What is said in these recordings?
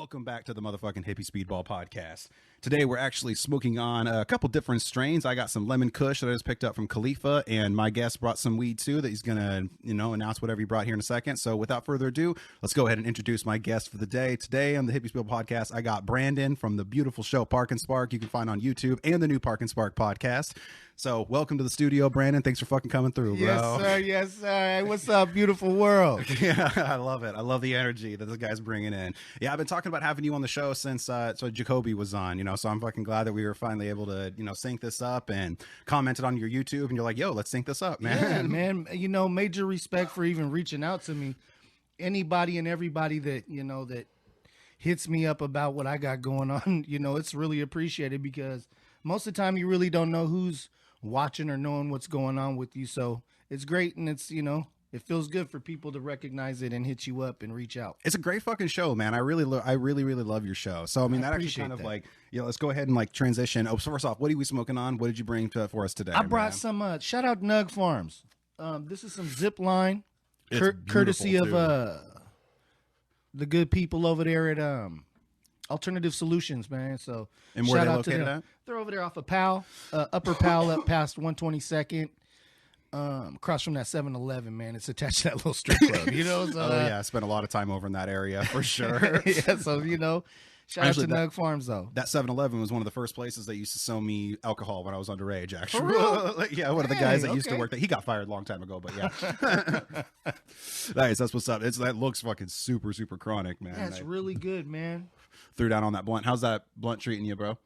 Welcome back to the motherfucking Hippie Speedball podcast. Today we're actually smoking on a couple different strains. I got some lemon kush that I just picked up from Khalifa, and my guest brought some weed too that he's gonna, announce whatever he brought here in a second. So without further ado, let's go ahead and introduce my guest for the day. Today on the Hippie Speedball podcast, I got Brandon from the beautiful show Park and Spark. You can find on YouTube and the new Park and Spark podcast. So welcome to the studio, Brandon. Thanks for fucking coming through, bro. Yes, sir. Yes, sir. Hey, what's up, beautiful world? Yeah, I love it. I love the energy that this guy's bringing in. Yeah, I've been talking about having you on the show since so Jacoby was on, so I'm fucking glad that we were finally able to, sync this up, and commented on your YouTube, and you're like, yo, let's sync this up, man. Yeah, man. Major respect for even reaching out to me. Anybody and everybody that, that hits me up about what I got going on, it's really appreciated, because most of the time you really don't know who's watching or knowing what's going on with you. So it's great, and it's, it feels good for people to recognize it and hit you up and reach out. It's a great fucking show, man. I really love your show. So, I mean, that actually kind of like, let's go ahead and like transition. Oh, so first off, what are we smoking on? What did you bring for us today? I brought some, shout out Nug Farms. This is some Zip Line, courtesy of the good people over there at Alternative Solutions, man. So, and where they located at? They're over there off of Powell, Upper Powell, up past 122nd. Across from that 7-Eleven, man. It's attached to that little strip club, So, I spent a lot of time over in that area for sure. Yeah, so shout out to Nug Farms though. That 7-Eleven was one of the first places that used to sell me alcohol when I was underage, actually. For real? Yeah, one of the guys that used to work there. He got fired a long time ago, but yeah. Nice, that's what's up. That looks fucking super, super chronic, man. Yeah, it's really good, man. Threw down on that blunt. How's that blunt treating you, bro?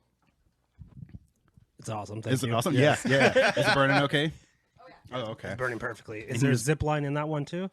It's awesome. Is it awesome? Yeah. Is it burning okay? Oh, okay. It's burning perfectly. Is there a zip line in that one too?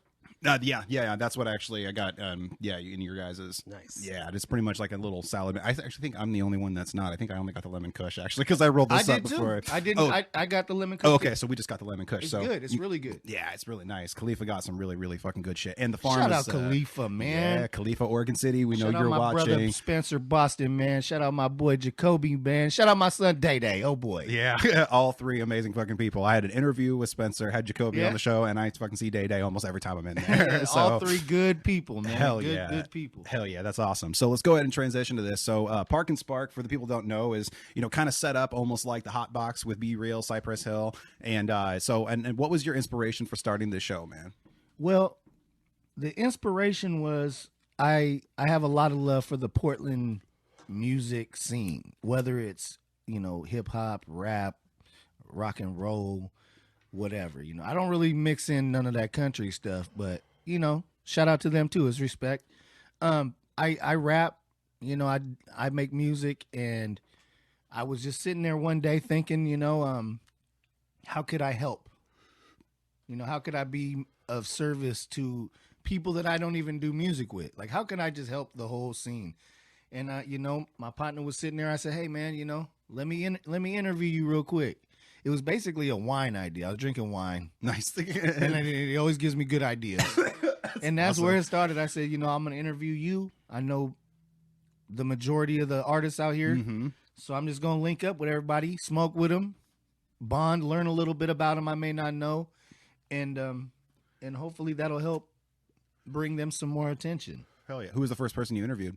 Yeah. That's what actually I got. In your guys's. Nice. Yeah, it's pretty much like a little salad. I actually think I'm the only one that's not. I think I only got the lemon kush actually, because I rolled this up before. I didn't. Oh. I got the lemon kush. Oh, okay, so we just got the lemon kush. It's so good. It's really good. Yeah, it's really nice. Khalifa got some really, really fucking good shit. And the farm. Shout out Khalifa, man. Yeah, Khalifa, Oregon City. We know Shout you're out my watching. Brother Spencer, Boston, man. Shout out my boy Jacoby, man. Shout out my son Day Day. Oh boy. Yeah, all three amazing fucking people. I had an interview with Spencer, had Jacoby on the show, and I fucking see Day Day almost every time I'm in there. So, all three good people, man. Hell good, yeah. Good people. Hell yeah, that's awesome. So let's go ahead and transition to this. So Park and Spark, for the people who don't know, is, kind of set up almost like the Hot Box with Be Real, Cypress Hill. And and what was your inspiration for starting this show, man? Well, the inspiration was I have a lot of love for the Portland music scene, whether it's, hip hop, rap, rock and roll, whatever. I don't really mix in none of that country stuff, but shout out to them too, as respect. I rap, I make music, and I was just sitting there one day thinking, how could I help? How could I be of service to people that I don't even do music with? Like, how can I just help the whole scene? And my partner was sitting there. I said, hey man, let me interview you real quick. It was basically a wine idea. I was drinking wine. Nice. And it always gives me good ideas. And that's awesome. Where it started. I said, I'm going to interview you. I know the majority of the artists out here. Mm-hmm. So I'm just going to link up with everybody, smoke with them, bond, learn a little bit about them I may not know. And hopefully that'll help bring them some more attention. Hell yeah. Who was the first person you interviewed?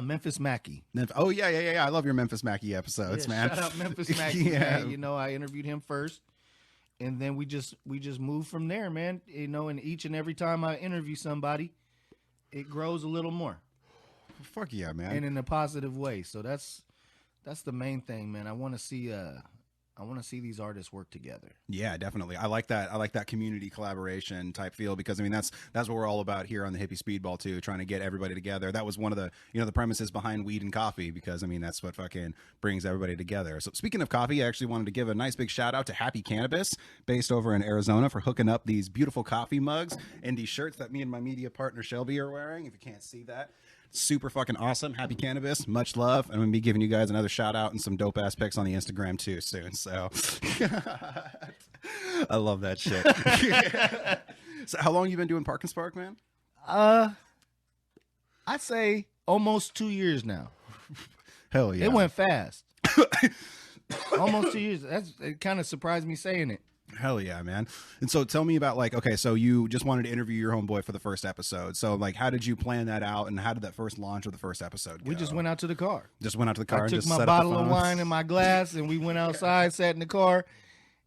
Memphis Mackey. Oh yeah. I love your Memphis Mackey episodes, man. Shout out Memphis Mackey. Yeah. Man. I interviewed him first, and then we just moved from there, man. And each and every time I interview somebody, it grows a little more. Fuck yeah, man. And in a positive way. So that's the main thing, man. I want to see these artists work together. Yeah, definitely. I like that. I like that community collaboration type feel, because that's what we're all about here on the Hippie Speedball too, trying to get everybody together. That was one of the, the premises behind weed and coffee, because that's what fucking brings everybody together. So speaking of coffee, I actually wanted to give a nice big shout out to Happy Cannabis, based over in Arizona, for hooking up these beautiful coffee mugs and these shirts that me and my media partner Shelby are wearing. If you can't see that. Super fucking awesome. Happy Cannabis. Much love. I'm going to be giving you guys another shout out and some dope ass pics on the Instagram too soon. So I love that shit. So how long you been doing Park and Spark, man? I'd say almost 2 years now. Hell yeah. It went fast. Almost 2 years. It kind of surprised me saying it. Hell yeah, man. And so tell me about like, okay, so you just wanted to interview your homeboy for the first episode. So like, how did you plan that out, and how did that first launch of the first episode go? We just went out to the car. Just went out to the car I and took just my set up the bottle of phones? wine and my glass, and we went outside, sat in the car,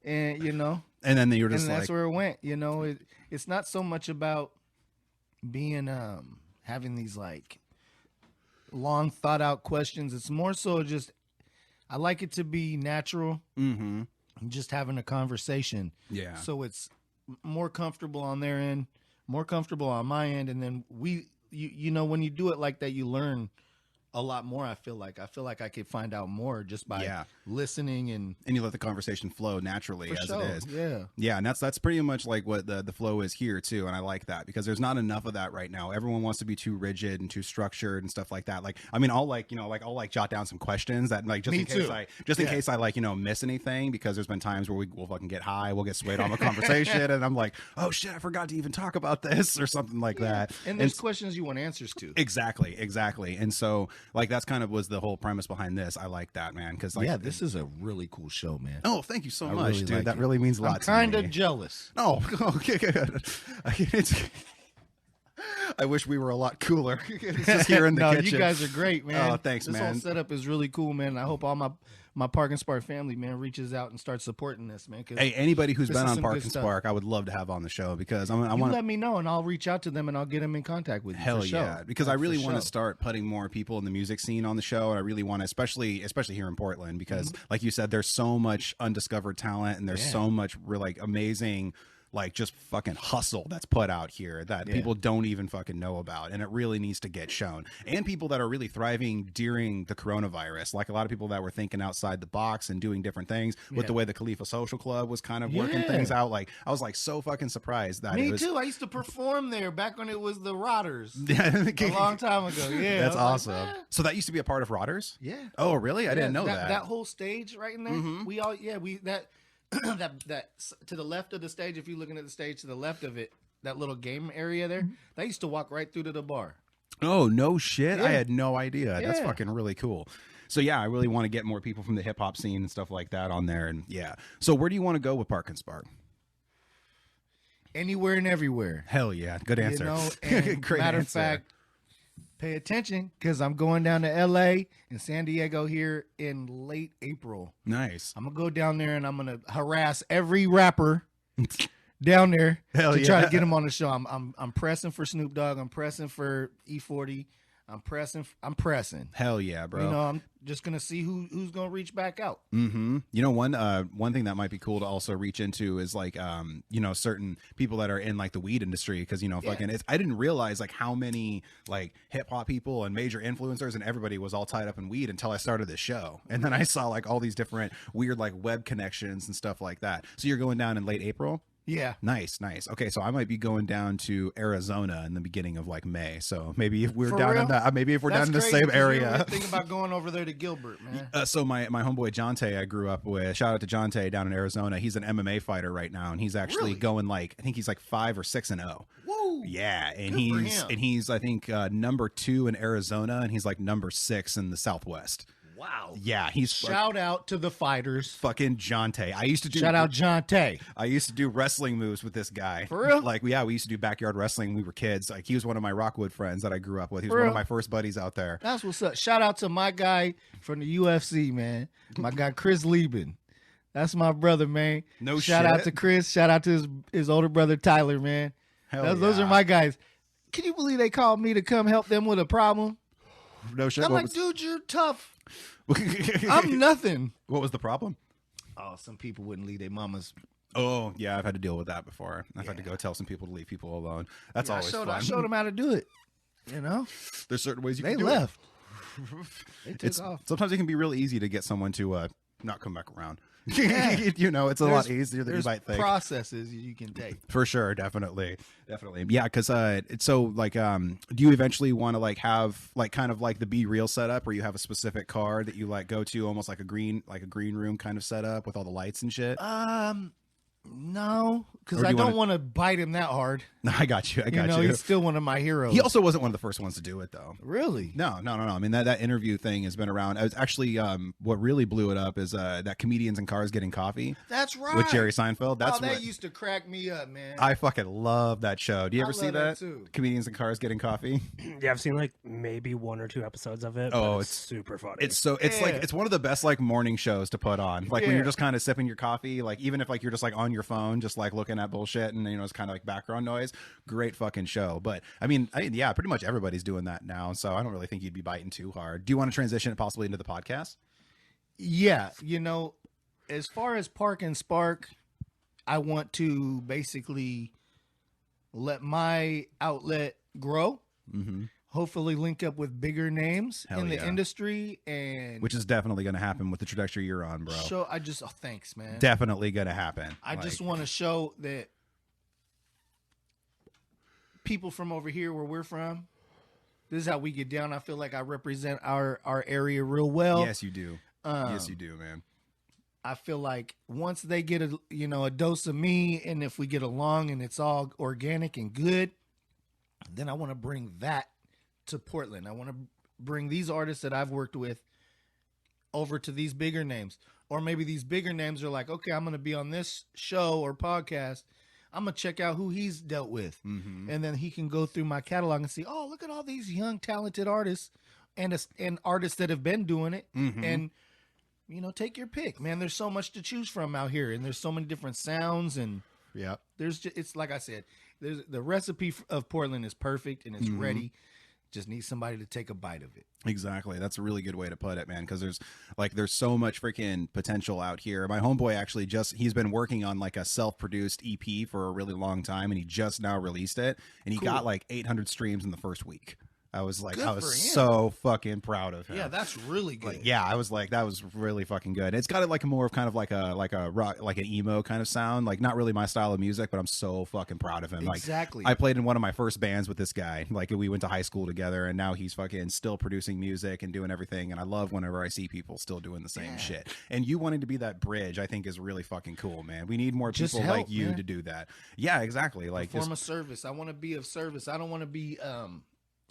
and And then you were and just that's like, where it went. It's not so much about being having these like long thought out questions. It's more so just I like it to be natural. mm-hmm. Just having a conversation. Yeah. So it's more comfortable on their end, more comfortable on my end, and then when you do it like that, you learn a lot more. I feel like I could find out more just by listening, and you let the conversation flow naturally as sure. it is. Yeah. And that's pretty much like what the flow is here too. And I like that because there's not enough of that right now. Everyone wants to be too rigid and too structured and stuff like that. Like, I mean, I'll jot down some questions that like, just in case I like, miss anything, because there's been times where we'll fucking get high, we'll get swayed on the conversation. And I'm like, oh shit, I forgot to even talk about this or something like that. And there's questions you want answers to. Exactly. And so like, that's kind of was the whole premise behind this. I like that, man. Cause like, this is a really cool show, man. Oh, thank you so much, really dude. like That it. really means a lot I'm to kind me. of jealous. Oh, okay, good. I wish we were a lot cooler. It's just here in the kitchen. You guys are great, man. Oh, thanks, this man. Whole setup is really cool, man. I hope all my Park and Spark family, man, reaches out and starts supporting this, man. Hey, anybody who's this been is on some Park good and stuff. Spark, I would love to have on the show because I want let me know and I'll reach out to them and I'll get them in contact with you. Hell for yeah, sure. because I really For want to sure. start putting more people in the music scene on the show, and I really want to, especially here in Portland, because like you said, there's so much undiscovered talent, and there's so much like amazing, like just fucking hustle that's put out here that people don't even fucking know about, and it really needs to get shown. And people that are really thriving during the coronavirus, like a lot of people that were thinking outside the box and doing different things with the way the Khalifa Social Club was kind of working things out. Like I was like so fucking surprised that Me it was too. I used to perform there back when it was the Rodgers. a A long time ago. Yeah. That's I was awesome. like, So that used to be a part of Rodgers? yeah. Oh, really? I didn't know that. That whole stage right in there. We all that to the left of the stage, if you're looking at the stage to the left of it, that little game area there, they used to walk right through to the bar. Oh, no shit. Yeah. I had no idea. That's Yeah. fucking really cool. So yeah, I really want to get more people from the hip hop scene and stuff like that on there. And yeah. So where do you want to go with Park and Spark? Anywhere and everywhere. Hell yeah. Good answer. And Great matter answer. of fact, pay attention because I'm going down to LA and San Diego here in late April. Nice. I'm gonna go down there and I'm gonna harass every rapper down there Hell to try yeah. to get them on the show. I'm pressing for Snoop Dogg. I'm pressing for E40. I'm pressing. Hell yeah, bro. I'm just gonna see who's gonna reach back out. Mm-hmm. One thing that might be cool to also reach into is like certain people that are in like the weed industry, because I didn't realize like how many like hip hop people and major influencers and everybody was all tied up in weed until I started this show, and then I saw like all these different weird like web connections and stuff like that. So you're going down in late April? Yeah. Nice. Okay, so I might be going down to Arizona in the beginning of like May. So maybe if we're For down real? in that, maybe if we're That's down in the crazy, same 'cause you don't area. really think about going over there to Gilbert, man. So my homeboy Jonte I grew up with, shout out to Jonte down in Arizona. He's an MMA fighter right now, and he's actually Really? going like, I think he's like 5 or 6-0. Woo! Yeah, and Good for he's him. I think number 2 in Arizona, and he's like number 6 in the Southwest. Wow. Yeah, he's Shout out to the fighters. fucking Jonte. Shout out John Tay. I used to do wrestling moves with this guy. For real? Like, yeah, we used to do backyard wrestling when we were kids. Like, he was one of my Rockwood friends that I grew up with. He was For one of real? my first buddies out there. That's what's up. Shout out to my guy from the UFC, man. My guy Chris Lieben. That's my brother, man. No Shout out shit. to Chris. Shout out to his older brother Tyler, man. Hell Those yeah. are my guys. Can you believe they called me to come help them with a problem? No shit. I'm What like, was- dude, you're tough. I'm nothing. What was the problem? Oh, some people wouldn't leave their mamas. Oh, yeah, I've had to deal with that before. I've had to go tell some people to leave people alone. That's I always showed fun. them how to do it. You know, There's certain ways you they can do left. They took It's off. sometimes it can be really easy to get someone to not come back around. Yeah. It's a lot easier than you There's might think. processes you can take. For sure, definitely. Yeah, because it's so like do you eventually want to like have like kind of like the Be Real setup where you have a specific car that you like go to, almost like a green room kind of setup with all the lights and shit? No, because Or do I you don't wanna- want to bite him that hard. I got you. I got You know, you. he's still one of my heroes. He also wasn't one of the first ones to do it, though. Really? No. I mean, that interview thing has been around. It was actually what really blew it up is that Comedians in Cars Getting Coffee That's right. with Jerry Seinfeld. That's oh, that what used to crack me up, man. I fucking love that show. Do you I ever see love that? that too. Comedians in Cars Getting Coffee. Yeah, I've seen like maybe 1 or 2 episodes of it. Oh, but it's- it's super funny. It's Yeah. like it's one of the best like morning shows to put on. Like when Yeah. you're just kind of sipping your coffee, like even if like you're just like on your phone, just like looking at bullshit and you know it's kind of like background noise. Great fucking show. But I mean, yeah, pretty much everybody's doing that now. So I don't really think you'd be biting too hard. Do you want to transition it possibly into the podcast? Yeah, you know, as far as Park and Spark, I want to basically let my outlet grow. Mm-hmm. Hopefully, link up with bigger names Hell in the yeah. industry, and Which is definitely going to happen with the trajectory you're on, bro. show. Thanks, man. Definitely going to happen. I just Like, want to show that people from over here, where we're from, this is how we get down. I feel like I represent our area real well. yes, you do. Yes, you do, man. I feel like once they get a dose of me, and if we get along and it's all organic and good, then I want to bring that to Portland. I want to bring these artists that I've worked with over to these bigger names. Or maybe these bigger names are like, okay, I'm going to be on this show or podcast. I'm going to check out who he's dealt with. Mm-hmm. And then he can go through my catalog and see, oh, look at all these young, talented artists and artists that have been doing it. Mhm. And, you know, take your pick, man. There's so much to choose from out here. And there's so many different sounds. And Yeah. it's like I said, the recipe of Portland is perfect and it's Mhm. ready. Just need somebody to take a bite of it. Exactly. That's a really good way to put it, man. Because there's so much freaking potential out here. My homeboy actually he's been working on like a self-produced EP for a really long time, and he just now released it, and he Cool. got like 800 streams in the first week. I was like, Good I was for him. so fucking proud of him. Yeah, that's really good. Like, yeah, I was like, that was really fucking good. It's got it like more of kind of like a rock, like an emo kind of sound. Like not really my style of music, but I'm so fucking proud of him. Exactly. Like I played in one of my first bands with this guy. Like we went to high school together, and now he's fucking still producing music and doing everything. And I love whenever I see people still doing the same Yeah. shit. And you wanting to be that bridge, I think, is really fucking cool, man. We need more Just people help, like you man. to do that. Yeah, exactly. Like Form just, of service. I want to be of service. I don't want to be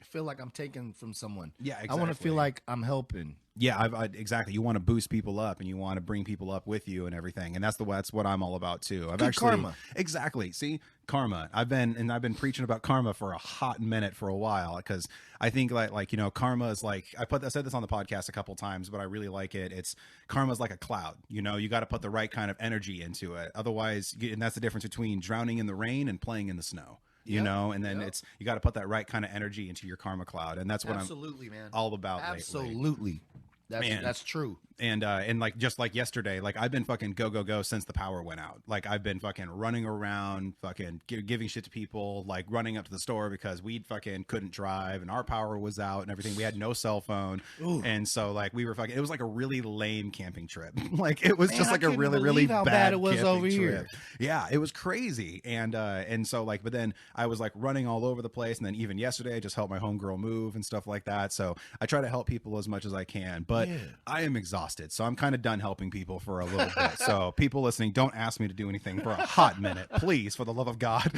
feel like I'm taking from someone. yeah, exactly. I want to feel like I'm helping. Yeah, exactly. You want to boost people up, and you want to bring people up with you and everything, and that's what I'm all about too. I've Good actually karma. exactly see karma. I've been preaching about karma for a hot minute for a while, because I think like you know, karma is like I said this on the podcast a couple times, but I really like it. It's karma is like a cloud. You know, you got to put the right kind of energy into it, otherwise, and that's the difference between drowning in the rain and playing in the snow. You Yep, know, and then yep. you got to put that right kind of energy into your karma cloud, and that's what Absolutely, man. I'm all about lately. Absolutely. Man. That's true. And like just like yesterday, like I've been fucking go since the power went out. Like I've been fucking running around, fucking giving shit to people, like running up to the store because we fucking couldn't drive and our power was out and everything. We had no cell phone, Ooh. and so like we were fucking. It was like a really lame camping trip. Like it was Man, just I like a couldn't really believe how bad bad it was camping over trip. here. Yeah, it was crazy, and so like, but then I was like running all over the place, and then even yesterday I just helped my homegirl move and stuff like that. So I try to help people as much as I can, but Yeah. I am exhausted, so I'm kind of done helping people for a little bit. So people listening, don't ask me to do anything for a hot minute, please, for the love of God.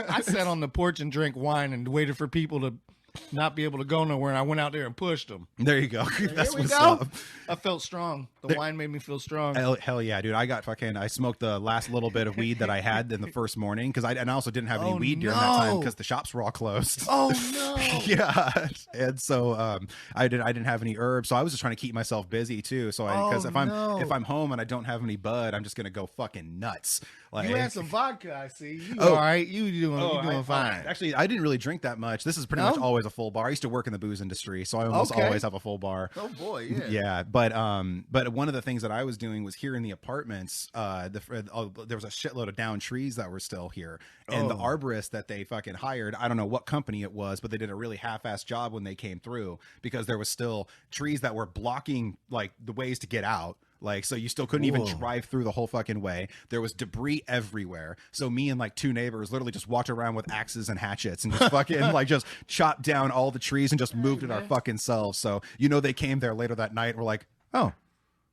I sat on the porch and drank wine and waited for people to not be able to go nowhere, and I went out there and pushed them. There you go. That's Here we what's go. up. I felt strong. The wine made me feel strong. Hell yeah, dude! I smoked the last little bit of weed that I had in the first morning because I also didn't have any Oh, weed during that time no. because the shops were all closed. Oh no! Yeah, and so I didn't have any herbs, so I was just trying to keep myself busy too. So because Oh, if no. I'm home and I don't have any bud, I'm just gonna go fucking nuts. Like You had some vodka, I see. You Oh. all right? You doing fine? Actually, I didn't really drink that much. This is pretty No? much always a full bar. I used to work in the booze industry, so I almost Okay. always have a full bar. Oh boy, yeah. Yeah, but one of the things that I was doing was here in the apartments. There was a shitload of downed trees that were still here, and the Oh. arborist that they fucking hired, I don't know what company it was, but they did a really half-assed job when they came through because there was still trees that were blocking like the ways to get out. Like, so you still couldn't even Whoa. drive through the whole fucking way. There was debris everywhere. So me and like two neighbors literally just walked around with axes and hatchets and just fucking like just chopped down all the trees and just moved it our fucking selves. So, you know, they came there later that night and were like, oh,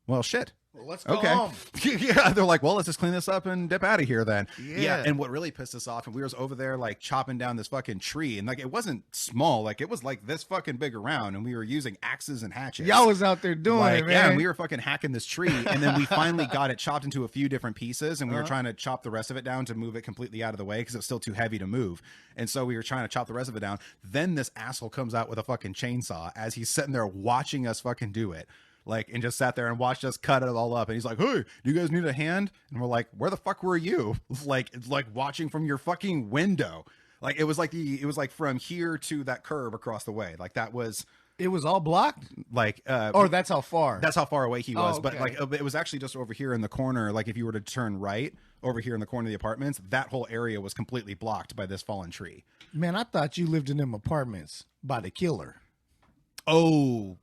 well, shit. Well, let's go Okay. home. Yeah, they're like, well, let's just clean this up and dip out of here then. Yeah. And what really pissed us off, and we was over there like chopping down this fucking tree, and like it wasn't small, like it was like this fucking big around, and we were using axes and hatchets. Y'all was out there doing Like, it, man. yeah, and we were fucking hacking this tree, and then we finally got it chopped into a few different pieces, and we were trying to chop the rest of it down to move it completely out of the way because it was still too heavy to move. And so we were trying to chop the rest of it down. Then this asshole comes out with a fucking chainsaw as he's sitting there watching us fucking do it. Like, and just sat there and watched us cut it all up. And he's like, hey, do you guys need a hand? And we're like, where the fuck were you? Like watching from your fucking window. Like, it was like from here to that curb across the way. Like, that was It was all blocked? like, Or that's how far? that's how far away he was. Oh, But okay. like, it was actually just over here in the corner. Like, if you were to turn right over here in the corner of the apartments, that whole area was completely blocked by this fallen tree. Man, I thought you lived in them apartments by the killer. Oh,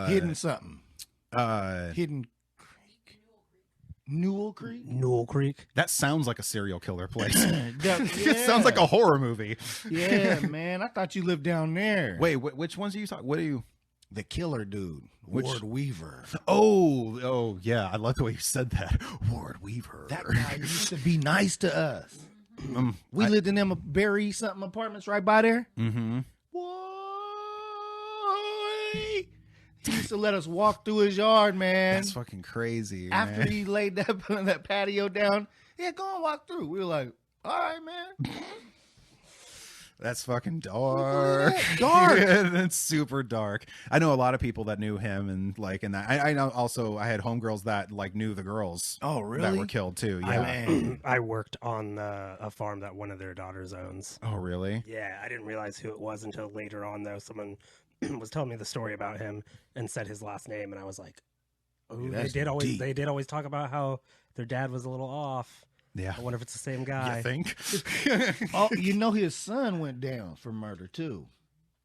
Hidden something. Hidden Creek. Newell Creek? Newell Creek. that sounds like a serial killer place. Yeah. It sounds like a horror movie. Yeah, man. I thought you lived down there. Wait, which ones are you talking? What are you? The killer dude. Which- Ward Weaver. Oh, yeah. I love the way you said that. Ward Weaver. That guy used to be nice to us. We lived in them Berry something apartments right by there. Mm-hmm. Boy. He used to let us walk through his yard, man. That's fucking crazy. After man. he laid that patio down, yeah, go and walk through. We were like, all right, man. That's fucking dark. Dark. It's super dark. I know a lot of people that knew him, and like, and that I know also I had homegirls that like knew the girls. Oh, That really? were killed too. Yeah. Man. I worked on a farm that one of their daughters owns. Oh, really? Yeah, I didn't realize who it was until later on, though. Someone was telling me the story about him and said his last name, and I was like, "Oh, Dude, they that's did always deep. they did always talk about how their dad was a little off. Yeah. I wonder if it's the same You guy." think? Oh, you know his son went down for murder too.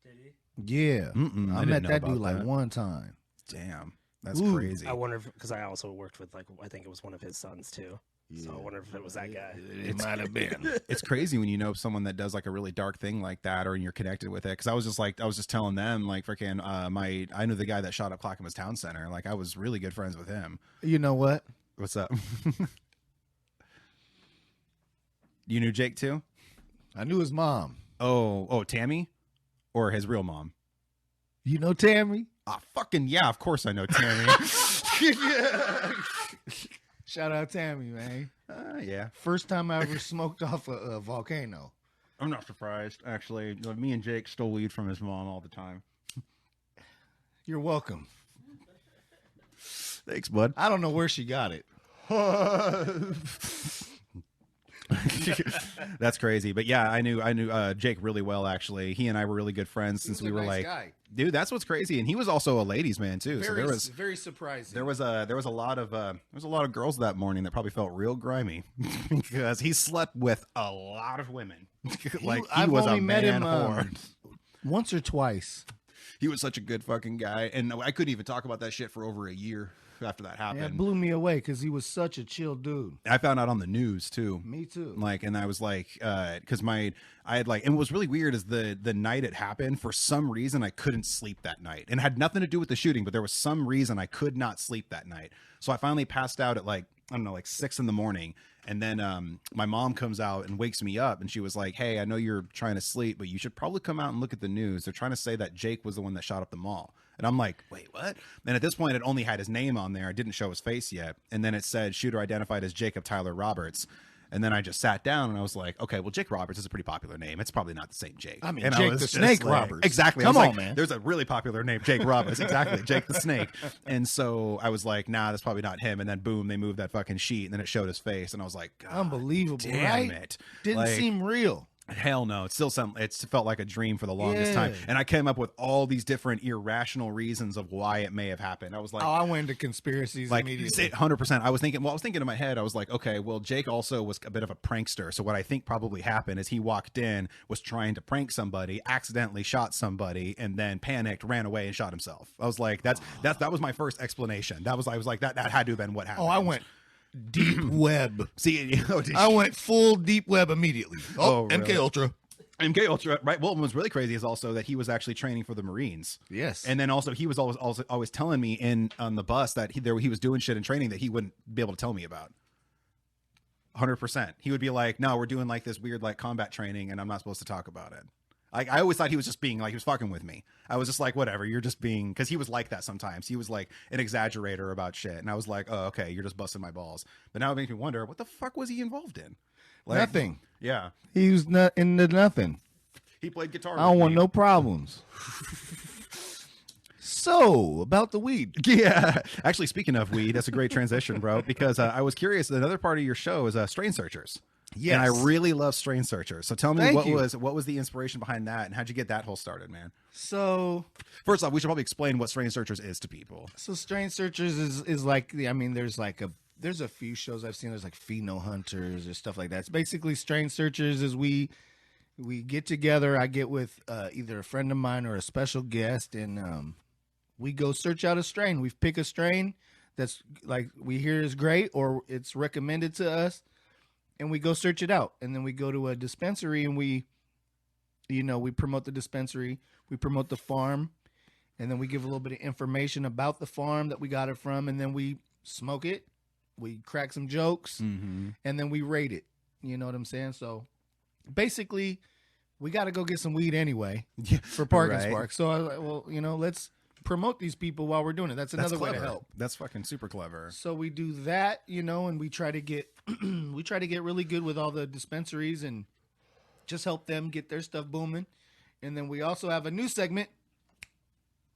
Did he? Yeah. Mm-mm, I didn't met know that about dude like that. one time. Damn, that's Ooh. crazy. I wonder if, because I also worked with I think it was one of his sons too. So I wonder if it was that guy. It might have been. It's crazy when you know someone that does like a really dark thing like that, or you're connected with it. Because I was just telling them like freaking I knew the guy that shot up Clackamas Town Center. Like I was really good friends with him. You know what? What's up? You knew Jake too? I knew his mom. Oh, Tammy, or his real mom? You know Tammy? Ah, fucking yeah, of course I know Tammy. Shout out Tammy, man. Yeah, First time I ever smoked off a volcano. I'm not surprised actually. Me and Jake stole weed from his mom all the time. You're welcome. Thanks, bud. I don't know where she got it. That's crazy, but yeah, I knew Jake really well actually. He and I were really good friends since we were like, dude, that's what's crazy. And he was also a ladies' man too. So very surprising. there was a lot of girls that morning that probably felt real grimy because he slept with a lot of women. Like he I've was only a met man him whore. once or twice. He was such a good fucking guy, and I couldn't even talk about that shit for over a year after that Yeah, happened. it blew me away because he was such a chill dude. I found out on the news too. Me too. Like, and I was like, because I had like, and what was really weird is the night it happened, for some reason I couldn't sleep that night, and it had nothing to do with the shooting, but there was some reason I could not sleep that night. So I finally passed out at like, I don't know, like 6 a.m. And then my mom comes out and wakes me up, and she was like, hey, I know you're trying to sleep, but you should probably come out and look at the news. They're trying to say that Jake was the one that shot up the mall. And I'm like, wait, what? And at this point, it only had his name on there. It didn't show his face yet. And then it said shooter identified as Jacob Tyler Roberts. And then I just sat down and I was like, okay, well, Jake Roberts is a pretty popular name. It's probably not the same Jake. I mean, and Jake was the just Snake like, Roberts. Exactly. Come I was on, like, man. There's a really popular name, Jake Roberts. Exactly. Jake the Snake. And so I was like, nah, that's probably not him. And then boom, they moved that fucking sheet and then it showed his face. And I was like, God, Unbelievable, damn right? it. Didn't Like, seem real. hell no. It felt like a dream for the longest time. Yeah. And I came up with all these different irrational reasons of why it may have happened. I was like, Oh, I went into conspiracies like immediately. 100%. I was thinking in my head, I was like, okay, well, Jake also was a bit of a prankster. So what I think probably happened is he walked in, was trying to prank somebody, accidentally shot somebody, and then panicked, ran away, and shot himself. I was like, that was my first explanation. I was like, that had to have been what happened. Oh, I went deep web. See, I went full deep web immediately. Oh, MK really? Ultra. MK Ultra, right? Well, what was really crazy is also that he was actually training for the Marines. Yes. And then also he was always telling me on the bus that he was doing shit in training that he wouldn't be able to tell me about. 100%. He would be like, "No, we're doing like this weird like combat training, and I'm not supposed to talk about it." Like I always thought he was just being like he was fucking with me. I was just like, whatever, you're just being, because he was like that sometimes. He was like an exaggerator about shit, and I was like, oh, okay, you're just busting my balls. But now it makes me wonder, what the fuck was he involved in? Like, Nothing. Yeah, He was not into nothing. he played guitar. I don't with want me. no problems. So, about the weed. Yeah, actually, speaking of weed, that's a great transition, bro. Because I was curious. Another part of your show is Strain Searchers. Yes. And I really love Strain Searchers. So tell me Thank what you. was the inspiration behind that, and how'd you get that whole started, man? So First off, we should probably explain what Strain Searchers is to people. Strain Searchers is like I mean, there's a few shows I've seen. There's like Pheno Hunters or stuff like that. It's basically Strain Searchers is we get together. I get with either a friend of mine or a special guest, and we go search out a strain. We pick a strain that's like we hear is great or it's recommended to us, and we go search it out. And then we go to a dispensary and we promote the dispensary, we promote the farm, and then we give a little bit of information about the farm that we got it from, and then we smoke it, we crack some jokes, and then we rate it. You know what I'm saying? So basically, we got to go get some weed anyway for Park and Right. Spark. So I was like, well, let's promote these people while we're doing it. That's another way to help. That's fucking super clever. So we do that, and we try to get really good with all the dispensaries and just help them get their stuff booming. And then we also have a new segment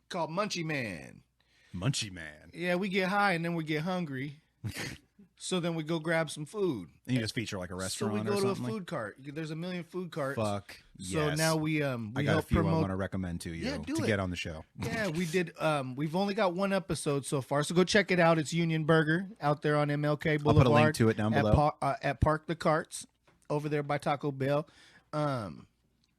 called Munchie Man. Munchie Man. Yeah, we get high and then we get hungry. So then we go grab some food. And you just feature like a So restaurant we or go to something. a food cart. There's a million food carts. Fuck. So yes. now we I got a help few I promote. want to recommend to you Yeah, do to it. get on the show. Yeah, we did. We've only got one episode so far, so go check it out. It's Union Burger out there on MLK Boulevard. I'll put a link to it down below. At Park the Carts over there by Taco Bell.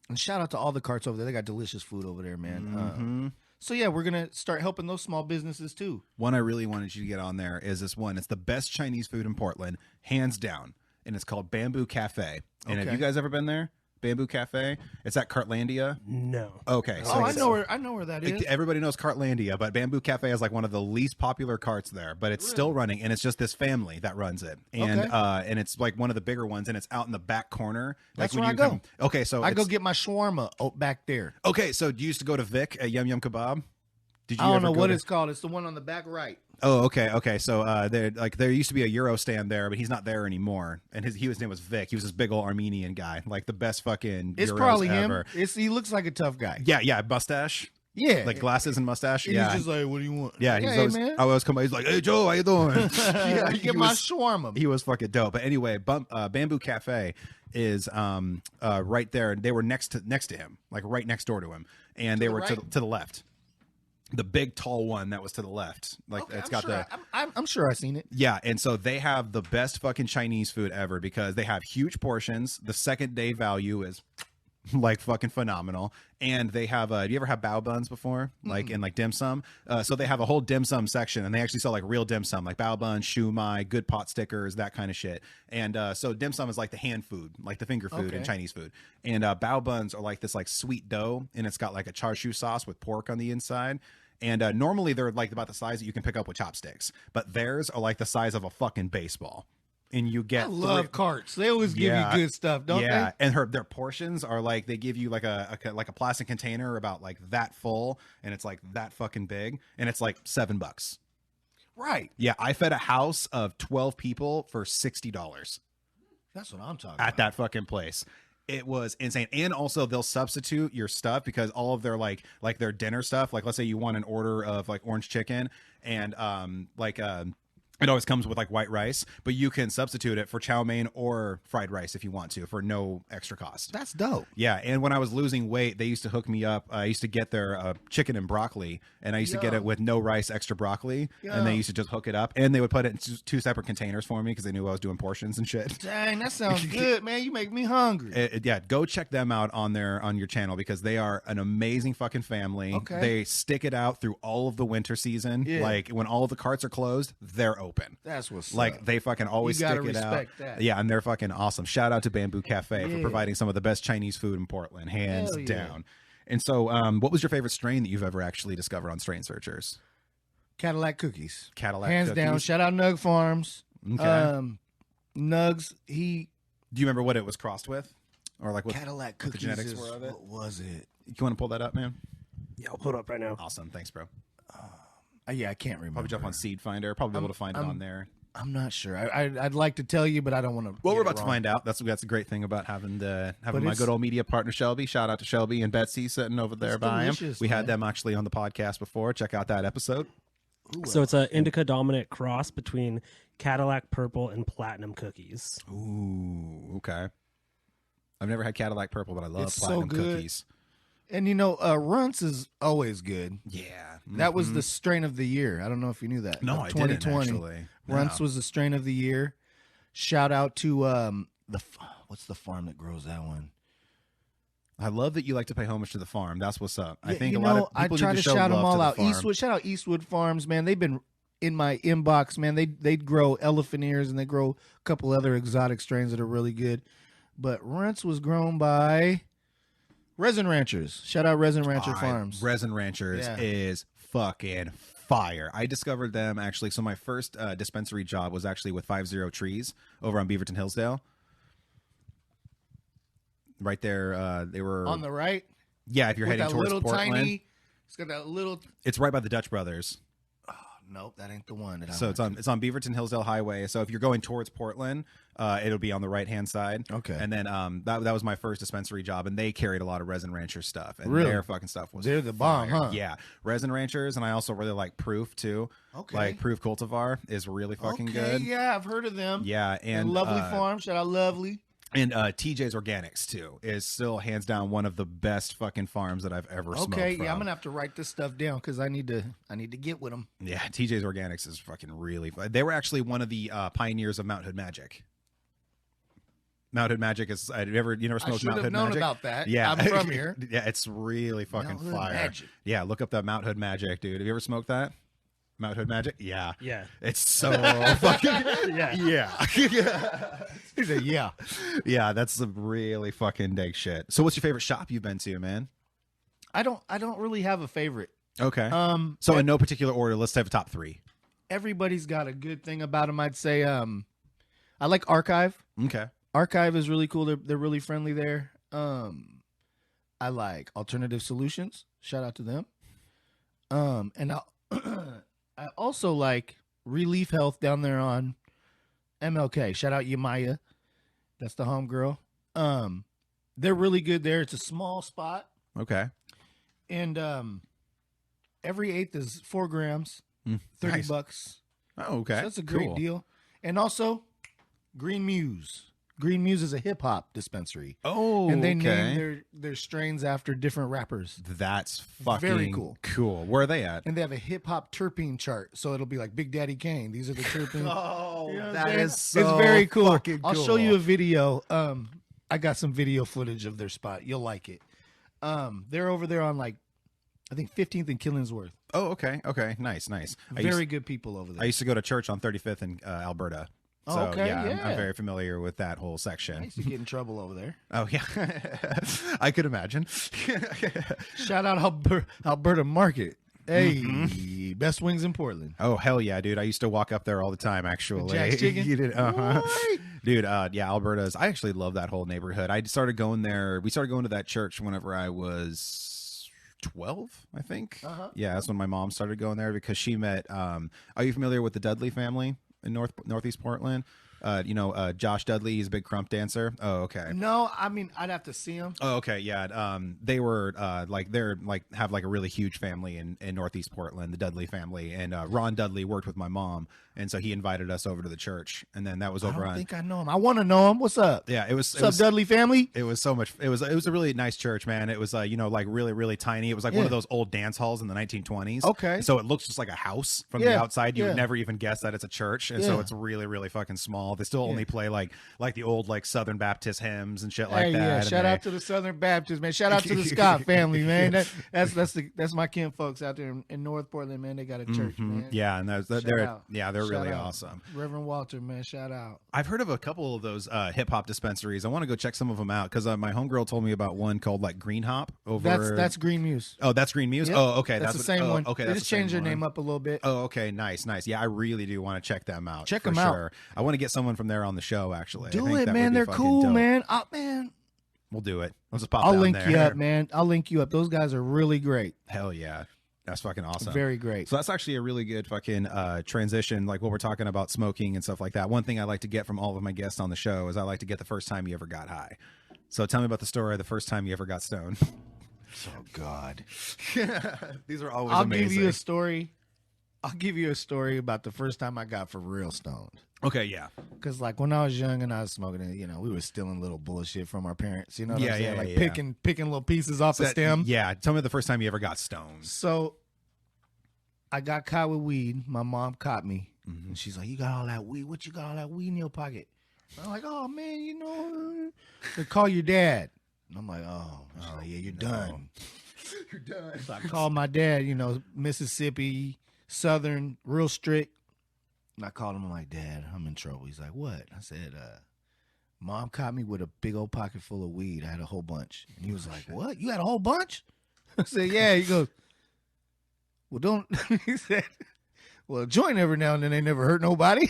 And shout out to all the carts over there. They got delicious food over there, man. So yeah, we're gonna start helping those small businesses too. One I really wanted you to get on there is this one. It's the best Chinese food in Portland, hands down, and it's called Bamboo Cafe. And have Okay. you guys ever been there? Bamboo Cafe. It's at Cartlandia. No. Okay, so Oh, I it's- know where that is. Everybody knows Cartlandia, but Bamboo Cafe is like one of the least popular carts there, but it's still running, and it's just this family that runs it, and Okay. and it's like one of the bigger ones, and it's out in the back corner. That's like where when I you go. Okay, so I go it's- get my shawarma back there. Okay, so you used to go to Vic at Yum Yum Kebab. Did you I don't ever know go what to- it's called. It's the one on the back right. Oh, okay. So there used to be a Euro stand there, but he's not there anymore. And his name was Vic. He was this big old Armenian guy, like the best fucking. It's Euros probably ever. him. He looks like a tough guy. Yeah, mustache, Yeah, like glasses and mustache. And Yeah, he's just like, "What do you want?" yeah. He's Hey, always, man. I always come by. He's like, "Hey Joe, how you doing?" Yeah, he get my was- shawarma. He was fucking dope. But anyway, Bamboo Cafe is right there. They were next to him, like right next door to him, and they the were right? to the left. The big tall one that was to the left, like Okay, it's I'm got sure the I'm sure I've seen it. yeah, and so they have the best fucking Chinese food ever because they have huge portions. The second day value is like fucking phenomenal, and they have. Do you ever have bao buns before, like in like dim sum? So they have a whole dim sum section, and they actually sell like real dim sum, like bao buns, shoo mai, good pot stickers, that kind of shit. And so dim sum is like the hand food, like the finger food in Okay. Chinese food. And bao buns are like this like sweet dough, and it's got like a char siu sauce with pork on the inside. And normally they're like about the size that you can pick up with chopsticks, but theirs are like the size of a fucking baseball. And you get I love carts. They always give Yeah. you good stuff, don't yeah, they? and their portions are like they give you like a plastic container about like that full, and it's like that fucking big, and it's like $7. Right. Yeah, I fed a house of 12 people for $60 That's what I'm talking at about. that fucking place. It was insane. And also they'll substitute your stuff because all of their like their dinner stuff, like let's say you want an order of like orange chicken and it always comes with like white rice, but you can substitute it for chow mein or fried rice if you want to for no extra cost. That's dope. Yeah, and when I was losing weight, they used to hook me up. I used to get their chicken and broccoli, and I used to get Yo. it with no rice, extra broccoli, and they Yo. used to just hook it up, and they would put it in two separate containers for me because they knew I was doing portions and shit. Dang, that sounds good, man. You make me hungry. Yeah, go check them out on your channel because they are an amazing fucking family. Okay. They stick it out through all of the winter season. Yeah. Like when all of the carts are closed, they're open. That's what's Like up. they fucking always You gotta stick it out. respect that. Yeah, and they're fucking awesome. Shout out to Bamboo Cafe for Yeah. providing some of the best Chinese food in Portland, hands Hell yeah. down. And so, what was your favorite strain that you've ever actually discovered on Strain Searchers? Cadillac cookies. Cadillac Hands cookies. down. Shout out Nug Farms. Okay. Nugs, Do you remember what it was crossed with, or like what Cadillac what the cookies genetics is, were of it? what was it? You want to pull that up, man? Yeah, I'll pull it up right now. Awesome, thanks, bro. Yeah, I can't remember. Probably jump on Seed Finder. Probably able to find it on there. I'm not sure. I'd like to tell you, but I don't want to. Well, we're about to find out. That's a great thing about having my it's- good old media partner Shelby. Shout out to Shelby and Betsy sitting over there It's by him. delicious, We had man. them actually on the podcast before. Check out that episode. So it's an indica dominant cross between Cadillac Purple and Platinum cookies. Ooh, okay. I've never had Cadillac Purple, but I love It's so platinum good. cookies. And Runts is always good. Yeah, That was the strain of the year. I don't know if you knew that. no, Of I didn't actually. Runts No. was the strain of the year. Shout out to what's the farm that grows that one? I love that you like to pay homage to the farm. That's what's up. I Yeah, think you a lot know, of people I try need to show shout them love to all the out. farm. Eastwood, shout out Eastwood Farms, man. They've been in my inbox, man. They grow elephant ears and they grow a couple other exotic strains that are really good. But Runts was grown by Resin Ranchers. Shout out Resin Rancher All right, Farms. Resin Ranchers Yeah. is fucking fire. I discovered them actually. So my first dispensary job was actually with 50 Trees over on Beaverton Hillsdale. Right there, they were On the right, yeah. If you're with heading that towards little Portland, tiny. It's got that little. it's right by the Dutch Brothers. Nope, that ain't the one. That I So went it's on Beaverton Hillsdale Highway. So if you're going towards Portland, it'll be on the right hand side. Okay. And then that was my first dispensary job, and they carried a lot of Resin Rancher stuff, and Really? their fucking stuff was They're the bomb, fire. huh? Yeah, Resin Ranchers, and I also really like Proof too. Okay. Like Proof Cultivar is really fucking okay, good. yeah, I've heard of them. Yeah, and Lovely Farm. Shout out Lovely. and TJ's Organics too is still hands down one of the best fucking farms that I've ever smoked Okay, from. yeah, I'm gonna have to write this stuff down because I need to get with them. Yeah, TJ's Organics is fucking really fun. They were actually one of the pioneers of Mount Hood Magic. Mount Hood Magic is you never I smoked should Mount have Hood known Magic? about that. Yeah, I'm from here. Yeah, it's really fucking Mount Hood fire. Magic. Yeah, look up that Mount Hood Magic, dude. Have you ever smoked that? Mount Hood Magic? Yeah. Yeah. It's so fucking Yeah. yeah. He said, "Yeah, Yeah, that's some really fucking dank shit. So what's your favorite shop you've been to, man? I don't really have a favorite. Okay. So in no particular order, let's have a top 3. Everybody's got a good thing about them. I'd say I like Archive. Okay. Archive is really cool. They're really friendly there. I like Alternative Solutions. Shout out to them. And I also like Relief Health down there on MLK. Shout out Yamaya. That's the homegirl. They're really good there. It's a small spot. Okay. And every eighth is 4 grams, $30. Nice. Oh, okay. So that's a great Cool. deal. And also Green Muse. Green Muse is a hip hop dispensary. Oh, And they okay. name their strains after different rappers. That's fucking Very cool. Cool. Where are they at? And they have a hip hop terpene chart. So it'll be like Big Daddy Kane. These are the terpenes. Oh, You know what I'm that saying? is so It's very cool. fucking I'll show cool. you a video. I got some video footage of their spot. You'll like it. They're over there on like I think 15th and Killingsworth. Oh, okay. Okay. Nice. Very good people over there. I used to go to church on 35th in Alberta. So, Okay, I'm yeah. very familiar with that whole section. I used to get in trouble over there. Oh, yeah. I could imagine. Shout out Alberta Market. Hey, Mm-hmm. best wings in Portland. Oh, hell yeah, dude. I used to walk up there all the time, actually. Jack's Chicken? You did, uh-huh. What? Dude, yeah, Alberta's. I actually love that whole neighborhood. I started going there. We started going to that church whenever I was 12, I think. Uh-huh. Yeah, that's when my mom started going there because she met. Are you familiar with the Dudley family in Northeast Portland? Josh Dudley. He's a big crump dancer. Oh, okay. No, I mean I'd have to see them. Oh, okay, yeah. They were have like a really huge family in Northeast Portland, the Dudley family, and Ron Dudley worked with my mom, and so he invited us over to the church, and then that was I over don't on. think I know him. I want to know him. What's up? Yeah, it was. What's up, Dudley family? It was so much. It was a really nice church, man. It was like really really tiny. It was like one of Yeah. those old dance halls in the 1920s. Okay. So it looks just like a house from the Yeah, outside. You would yeah. never even guess that it's a church, and so Yeah. it's really really fucking small. They still only play like the old like Southern Baptist hymns and shit like that. Yeah, and shout out to the Southern Baptists, man. Shout out to the Scott family, man. That's my kin folks out there in North Portland, man. They got a church, man. Yeah, and they're really awesome. Reverend Walter, man, shout out. I've heard of a couple of those hip hop dispensaries. I want to go check some of them out because my homegirl told me about one called like Green Hop over. That's Green Muse. Oh, that's Green Muse. Yep. Oh, okay, that's the same one. Okay, they just changed their name up a little bit. Oh, okay, nice. Yeah, I really do want to check them out. Check them out. I want to get someone from there on the show. Actually, do it, man. They're cool, dope. Man. Oh, man. We'll do it. I'll just pop. I'll down link there. you up, man. I'll link you up. Those guys are really great. Hell yeah. That's fucking awesome. Very great. So that's actually a really good fucking transition, like what we're talking about smoking and stuff like that. One thing I like to get from all of my guests on the show is I like to get the first time you ever got high. So tell me about the story of the first time you ever got stoned. Oh, God. These are always I'll amazing. give you a story. I'll give you a story about the first time I got for real stoned. Okay, yeah. Because, like, when I was young and I was smoking it, you know, we were stealing little bullshit from our parents. You know what I'm saying? Yeah, like, yeah. picking little pieces off the stem. Yeah, tell me the first time you ever got stoned. So, I got caught with weed. My mom caught me. Mm-hmm. And she's like, you got all that weed? What you got all that weed in your pocket? I'm like, oh, man, you know, they call your dad. And I'm like, oh. She's like, yeah, you're done. You're done. So I called my dad, you know, Mississippi, Southern, real strict. And I called him. I'm like, Dad, I'm in trouble. He's like, what? I said, Mom caught me with a big old pocket full of weed. I had a whole bunch. And he was like, what? You had a whole bunch? I said, yeah. He goes, well, don't. He said, well, a joint every now and then ain't never hurt nobody.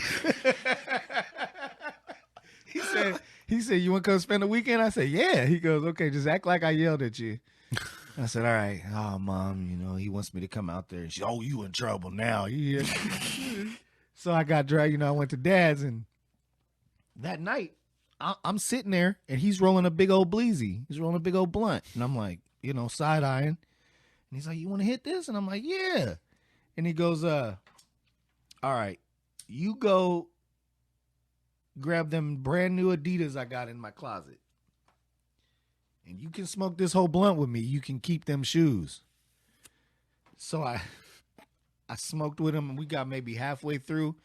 He said, you want to come spend the weekend? I said, yeah. He goes, okay, just act like I yelled at you. I said, all right. Oh, Mom, you know, he wants me to come out there. And she, oh, you in trouble now. Yeah. So I got dragged, you know, I went to Dad's, and that night, I'm sitting there, and he's rolling a big old bleezy. He's rolling a big old blunt. And I'm like, you know, side-eyeing. And he's like, you want to hit this? And I'm like, yeah. And he goes, all right, you go grab them brand new Adidas I got in my closet. And you can smoke this whole blunt with me. You can keep them shoes. So I smoked with him, and we got maybe halfway through,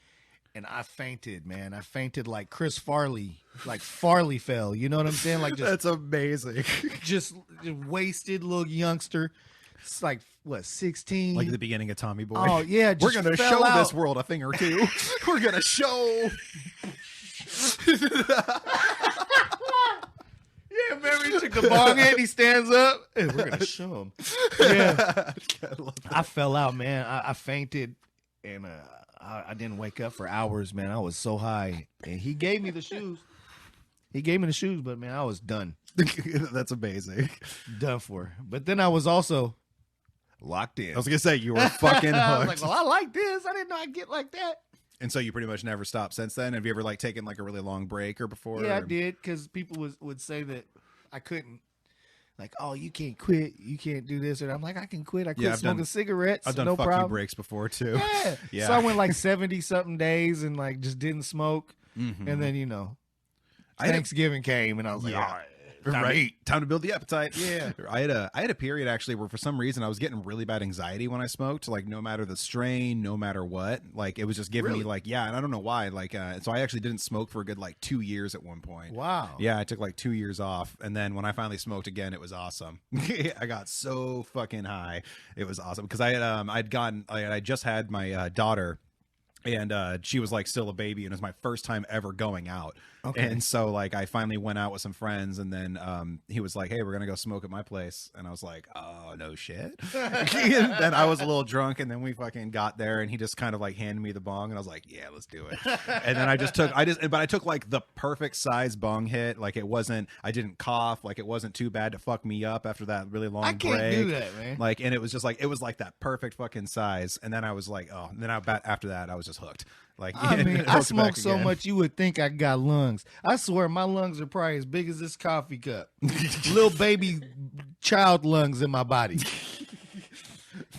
and I fainted, man. I fainted like Chris Farley, like Farley fell. You know what I'm saying? Like just that's amazing. just wasted little youngster. It's like what, 16? Like the beginning of Tommy Boy. Oh yeah, we're gonna show out. this world a thing or two. We're gonna show. Yeah, remember he took the bong in, he stands up, and we're gonna show him. Yeah, I fell out, man. I fainted, and I didn't wake up for hours, man. I was so high, and he gave me the shoes. But man, I was done. That's amazing. Done for. But then I was also locked in. I was gonna say you were fucking hooked. I was like, well, I like this. I didn't know I'd get like that. And so you pretty much never stopped since then? Have you ever like taken like a really long break or before? Yeah, I did, because people would say that I couldn't. Like, oh, you can't quit. You can't do this. And I'm like, I can quit. I quit smoking cigarettes. I've done no fuck problem. you breaks before too. Yeah. Yeah. So I went like 70-something days and like just didn't smoke. Mm-hmm. And then, you know, Thanksgiving came and I was like, all right. Time to build the appetite. Yeah. I had a period actually where for some reason I was getting really bad anxiety when I smoked, like no matter the strain, no matter what, like it was just giving me like, yeah. And I don't know why, like, so I actually didn't smoke for a good, like 2 years at one point. Wow. Yeah. I took like 2 years off. And then when I finally smoked again, it was awesome. I got so fucking high. It was awesome. Cause I just had my daughter, and she was like still a baby, and it was my first time ever going out. Okay. And so like I finally went out with some friends, and then he was like, hey, we're gonna go smoke at my place. And I was like, oh no shit. And then I was a little drunk, and then we fucking got there, and he just kind of like handed me the bong, and I was like, yeah, let's do it. And then I took like the perfect size bong hit. Like I didn't cough, like it wasn't too bad to fuck me up after that really long break. I can't do that, man. Like, and it was like that perfect fucking size. And then I was like, oh, and then after that I was just hooked. Like, I mean, I smoke so much you would think I got lungs. I swear my lungs are probably as big as this coffee cup. Little baby child lungs in my body.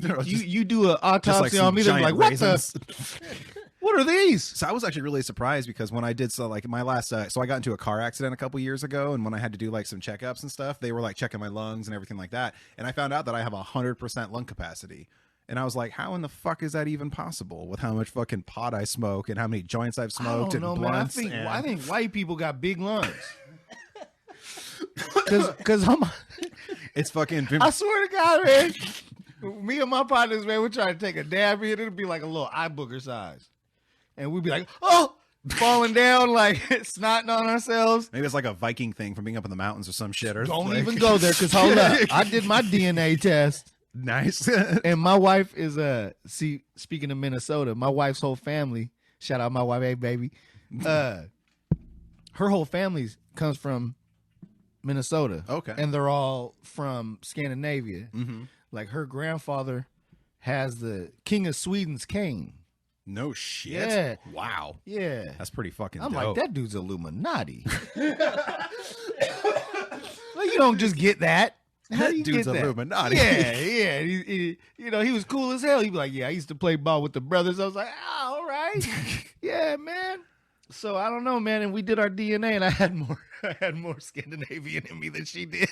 You do an autopsy on me, they're like, what raisins. What are these? So I was actually really surprised because when I did my last, so I got into a car accident a couple years ago, and when I had to do like some checkups and stuff, they were like checking my lungs and everything like that, and I found out that I have 100% lung capacity. And I was like, how in the fuck is that even possible with how much fucking pot I smoke and how many joints I've smoked and blunts? Man. I think white people got big lungs. Cause it's fucking. I swear to God, man. Me and my partners, man, we're trying to take a dab here. It'll be like a little eye booger size, and we'd be like, oh, falling down, like snotting on ourselves. Maybe it's like a Viking thing from being up in the mountains or some shit. Or don't like... even go there, cause hold up, I did my DNA test. Nice. And my wife is speaking of Minnesota, my wife's whole family, shout out my wife, hey baby, her whole family comes from Minnesota. Okay. And they're all from Scandinavia. Mm-hmm. Like her grandfather has the King of Sweden's cane. No shit. Yeah. Wow. Yeah. That's pretty fucking I'm dope. like, that dude's Illuminati. Like, you don't just get that. How do you dude's get that? Illuminati. Yeah, yeah. He, he was cool as hell. He'd be like, yeah, I used to play ball with the brothers. I was like, oh, all right. Yeah, man. So I don't know, man. And we did our DNA, and I had more Scandinavian in me than she did.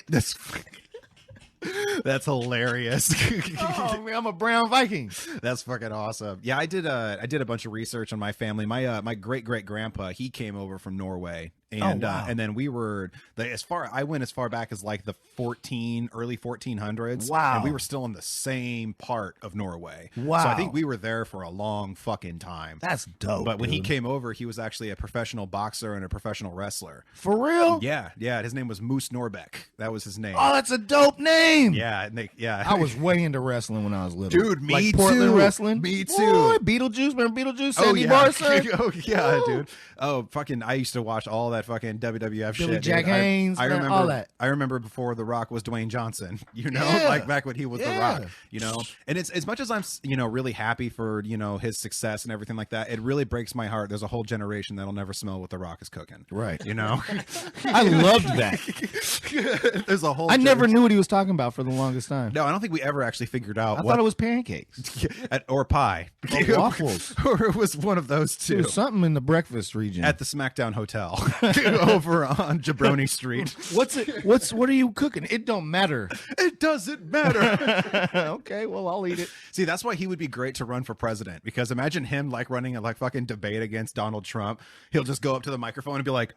That's hilarious. Oh man, I'm a brown Viking. That's fucking awesome. Yeah, I did a bunch of research on my family. My great grandpa, he came over from Norway. And wow. And then we were I went as far back as like the early 1400s. Wow. And we were still in the same part of Norway. Wow. So I think we were there for a long fucking time. That's dope. But when he dude. came over, he was actually a professional boxer and a professional wrestler. For real? Yeah. His name was Moose Norbeck. That was his name. Oh, that's a dope name. Yeah. Yeah. I was way into wrestling when I was little. Dude, me like too. Portland wrestling. Me too. Boy, Beetlejuice. Remember Beetlejuice? Sandy Barson? Oh, yeah, Woo. dude. Oh, fucking, I used to watch all that fucking WWF Billy shit. Jack dude. Haynes, I man, remember all that. I remember before The Rock was Dwayne Johnson, Yeah. like back when he was The Yeah. Rock, And it's as much as I'm, really happy for, his success and everything like that, it really breaks my heart. There's a whole generation that'll never smell what The Rock is cooking. Right. I loved that. There's a whole I never knew what he was talking about for the longest time. No, I don't think we ever actually figured out I thought it was pancakes. or pie. Or waffles. Or it was one of those two. It was something in the breakfast region. At the SmackDown Hotel over on Jabroni Street. What are you cooking? It don't matter. It doesn't matter. Okay, well, I'll eat it. See, that's why he would be great to run for president, because imagine him like running a like fucking debate against Donald Trump. He'll just go up to the microphone and be like,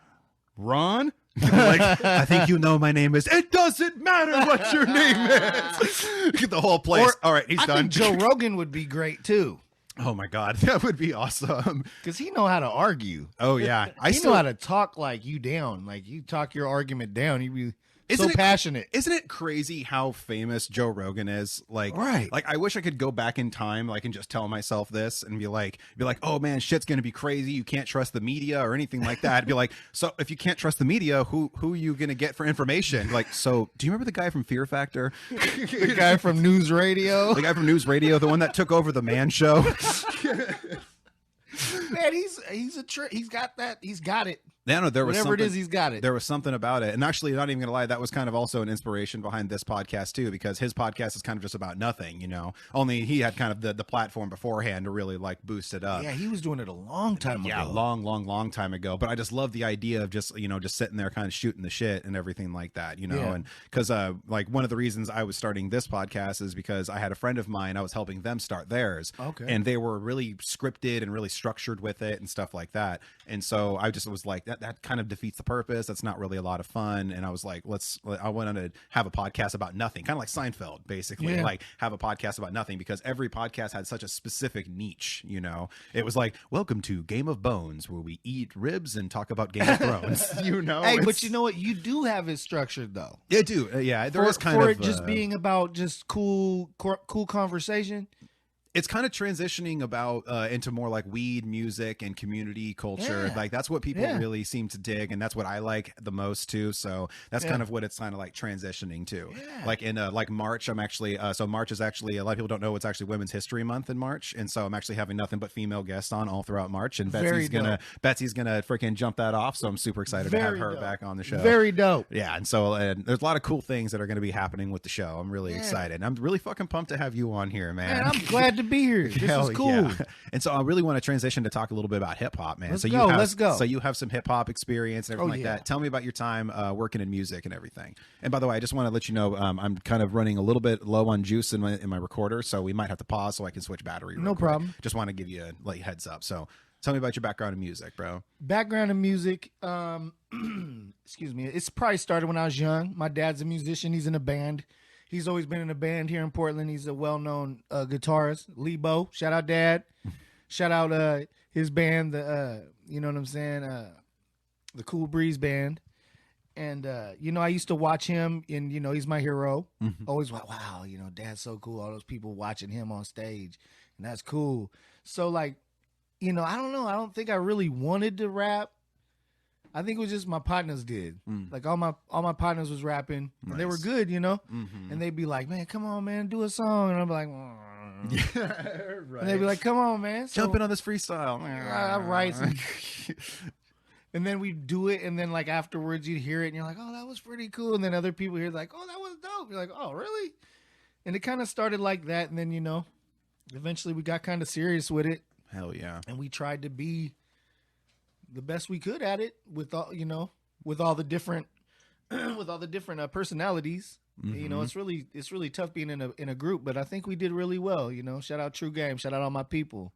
Ron? Like, I think you know my name is. It doesn't matter what your name is. The whole place. All right, he's done. Think Joe Rogan would be great too. Oh my God, that would be awesome. Because he know how to argue. Oh yeah, He know how to talk like you down. Like you talk your argument down. You be so passionate. Isn't it crazy how famous Joe Rogan is? Like, right. Like I wish I could go back in time, like, and just tell myself this and be like, oh man, shit's gonna be crazy. You can't trust the media or anything like that. I'd be like, so if you can't trust the media, who are you gonna get for information? Like, so do you remember the guy from Fear Factor? The guy from News Radio? The guy from News Radio, the one that took over the Man Show. Man, he's got that. He's got it. Yeah, no, there was whatever it is, he's got it. There was something about it, and actually, not even gonna lie, that was kind of also an inspiration behind this podcast too, because his podcast is kind of just about nothing, Only he had kind of the platform beforehand to really like boost it up. Yeah, he was doing it a long time ago. Yeah, long time ago. But I just love the idea of just just sitting there, kind of shooting the shit and everything like that, Yeah. And because like one of the reasons I was starting this podcast is because I had a friend of mine, I was helping them start theirs, Okay, and they were really scripted and really structured with it and stuff like that, and so I just was like that kind of defeats the purpose. That's not really a lot of fun. And I was like, I wanted to have a podcast about nothing, kind of like Seinfeld, basically. Yeah. Like have a podcast about nothing, because every podcast had such a specific niche, It was like, welcome to Game of Bones, where we eat ribs and talk about Game of Thrones, Hey, but you know what? You do have it structured though. Yeah, I do. Yeah, there is kind for of it just being about just cool conversation. It's kind of transitioning about into more like weed music and community culture. Yeah. Like that's what people really seem to dig, and that's what I like the most too. So that's kind of what it's kind of like transitioning to. Yeah. Like in like March, I'm actually so March is actually, a lot of people don't know, it's actually Women's History Month in March, and so I'm actually having nothing but female guests on all throughout March, and Betsy's gonna freaking jump that off. So I'm super excited to have her back on the show. Very dope. Yeah, and so there's a lot of cool things that are going to be happening with the show. I'm really excited. I'm really fucking pumped to have you on here, man. I'm glad to be here. This is cool. And so I really want to transition to talk a little bit about hip hop, man. Let's go. So you have some hip hop experience and everything like yeah. that. Tell me about your time working in music and everything. And by the way, I just want to let you know I'm kind of running a little bit low on juice in my recorder, so we might have to pause so I can switch battery. No problem. Just want to give you a heads up. So tell me about your background in music, bro. Background in music, excuse me. It's probably started when I was young. My dad's a musician. He's in a band. He's always been in a band here in Portland. He's a well-known guitarist, Lebo. Shout out, Dad. Shout out his band, you know what I'm saying, the Cool Breeze Band. And, I used to watch him, and, he's my hero. Always, wow, Dad's so cool. All those people watching him on stage, and that's cool. So, like, I don't know. I don't think I really wanted to rap. I think it was just my partners did. Like all my partners was rapping, and they were good, And they'd be like, "Man, come on, man, do a song," and I'd be like, Right. And they'd be like, "Come on, man, jump in on this freestyle." I write some. And then we do it, and then like afterwards you'd hear it, and you're like, "Oh, that was pretty cool." And then other people hear like, "Oh, that was dope." You're like, "Oh, really?" And it kind of started like that, and then eventually we got kind of serious with it. Hell yeah! And we tried to be the best we could at it with all with all the different personalities. It's really tough being in a group, but I think we did really well. Shout out True Game, shout out all my people.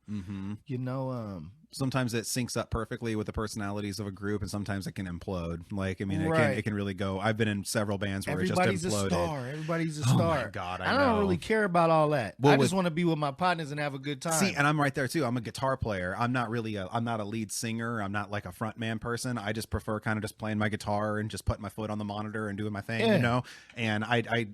Sometimes it syncs up perfectly with the personalities of a group, and sometimes it can implode. Like, I mean, it can really go. I've been in several bands where everybody's it just imploded. Everybody's a star. Oh my God, I don't really care about all that. I just want to be with my partners and have a good time. See, and I'm right there too. I'm a guitar player. I'm not a lead singer. I'm not like a front man person. I just prefer kind of just playing my guitar and just putting my foot on the monitor and doing my thing, And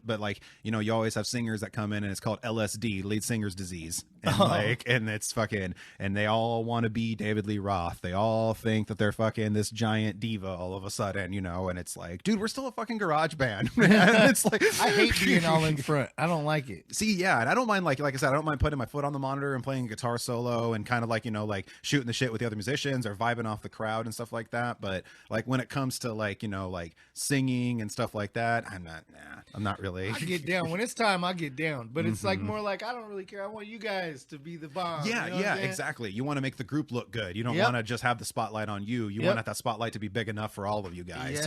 but like, you always have singers that come in and it's called LSD, lead singer's disease. And and it's fucking, and they all want to be David Lee Roth. They all think that they're fucking this giant diva all of a sudden, and it's like, dude, we're still a fucking garage band, man. It's like, I hate being all in front. I don't like it. See, yeah, and I don't mind, like I said, I don't mind putting my foot on the monitor and playing a guitar solo and kind of like, like shooting the shit with the other musicians or vibing off the crowd and stuff like that. But like when it comes to like, like singing and stuff like that, I'm not really. I get down when it's time. I get down, but it's like more like I don't really care. I want you guys to be the bomb. Yeah, exactly. You want to make the group look good. You don't want to just have the spotlight on you. You want that spotlight to be big enough for all of you guys.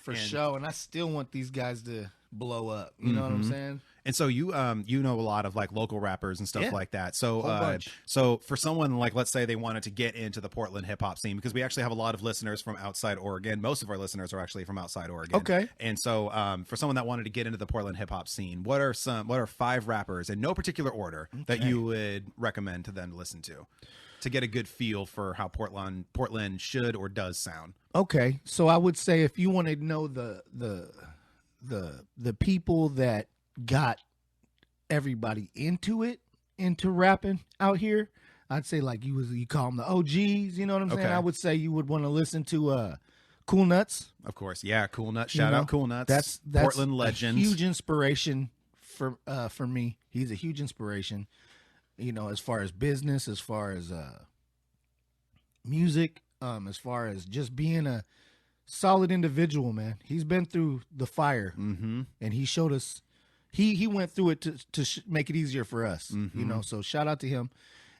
For sure. And I still want these guys to blow up. You know what I'm saying? And so you know a lot of like local rappers and stuff like that. So so for someone like, let's say they wanted to get into the Portland hip hop scene, because we actually have a lot of listeners from outside Oregon. Most of our listeners are actually from outside Oregon. Okay. And so for someone that wanted to get into the Portland hip hop scene, what are 5 rappers in no particular order that you would recommend to them to listen to get a good feel for how Portland should or does sound? Okay. So I would say if you want to know the people that got everybody into rapping out here, I'd say like you call them the OGs, you know what I'm saying? I would say you would want to listen to Cool Nutz. Of course, yeah, Cool Nutz. Shout out Cool Nutz. That's Portland legend. Huge inspiration for me. He's a huge inspiration, as far as business, as far as music, as far as just being a solid individual, man. He's been through the fire, and he showed us. He went through it to make it easier for us, So shout out to him.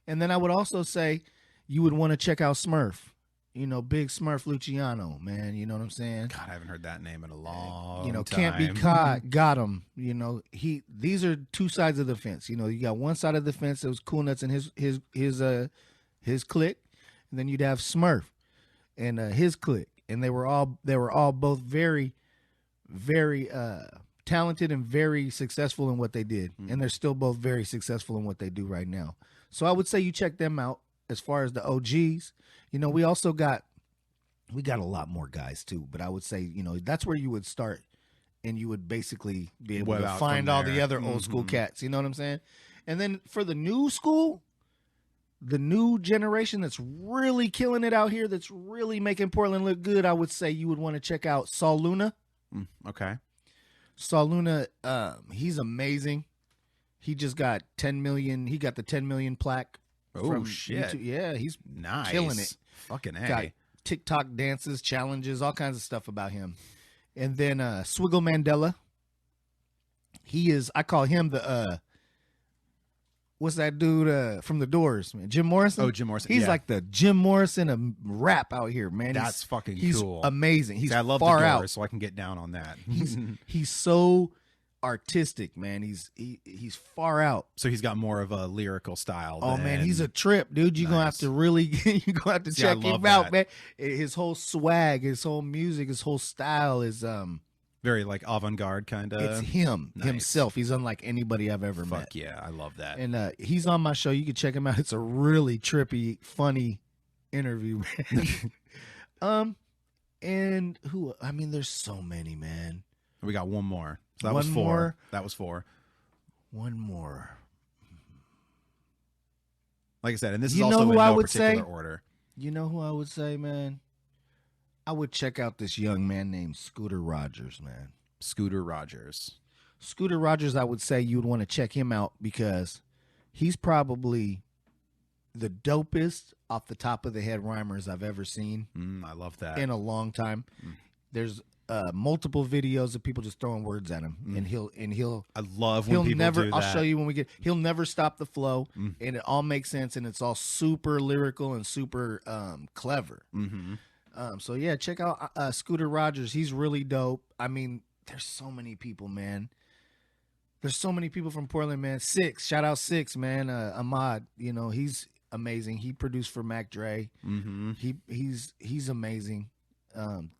And then I would also say you would want to check out Smurf, big Smurf Luciano, man. You know what I'm saying? God, I haven't heard that name in a long time. Can't be caught, got him. These are two sides of the fence. You got one side of the fence that was Cool Nutz and his clique, and then you'd have Smurf and his clique, and they were all both very, very talented and very successful in what they did, and they're still both very successful in what they do right now. So I would say you check them out. As far as the OGs, we also got a lot more guys too, but I would say that's where you would start, and you would basically be able to find all the other old school cats. You know what I'm saying? And then for the new school, the new generation that's really killing it out here, that's really making Portland look good, I would say you would want to check out Saul Luna. Okay. Saul Luna, he's amazing. He just got 10 million. He got the 10 million plaque. Oh shit! YouTube. Yeah, he's nice. Killing it. Fucking A. Got TikTok dances, challenges, all kinds of stuff about him. And then Swiggle Mandela. I call him the what's that dude from the Doors, man? Jim Morrison. Oh, Jim Morrison. He's yeah. like the Jim Morrison of rap out here, man. That's fucking he's cool. Amazing. He's See, I love far the Doors, out. so I can get down on that. He's so artistic, man. He's far out. So he's got more of a lyrical style. Oh than... man, he's a trip, dude. You're gonna have to really you gonna have to See, I check love him out, that. man. His whole swag, his whole music, his whole style is very like avant-garde kind it's of. him Nice. himself. He's unlike anybody I've ever met. Fuck yeah, I love that. And he's on my show. You can check him out. It's a really trippy, funny interview, man. And who? I mean, there's so many, man. We got one more. So that One was 4. more. That was 4. One more. Like I said, and this is You know also who in I no would particular say? order. You know who I would say, man? I would check out this young man named Scooter Rodgers, man. Scooter Rodgers. Scooter Rodgers, I would say you would want to check him out because he's probably the dopest off the top of the head rhymers I've ever seen I love that. in a long time. There's multiple videos of people just throwing words at him, and he'll I love when he'll people never. do that. I'll show you when we get. He'll never stop the flow, and it all makes sense, and it's all super lyrical and super clever. Mm-hmm. So yeah, check out Scooter Rodgers. He's really dope. I mean, there's so many people, man. There's so many people from Portland, man. Shout out Six, man. Ahmad, you know, he's amazing. He produced for Mac Dre. Mm-hmm. He's amazing.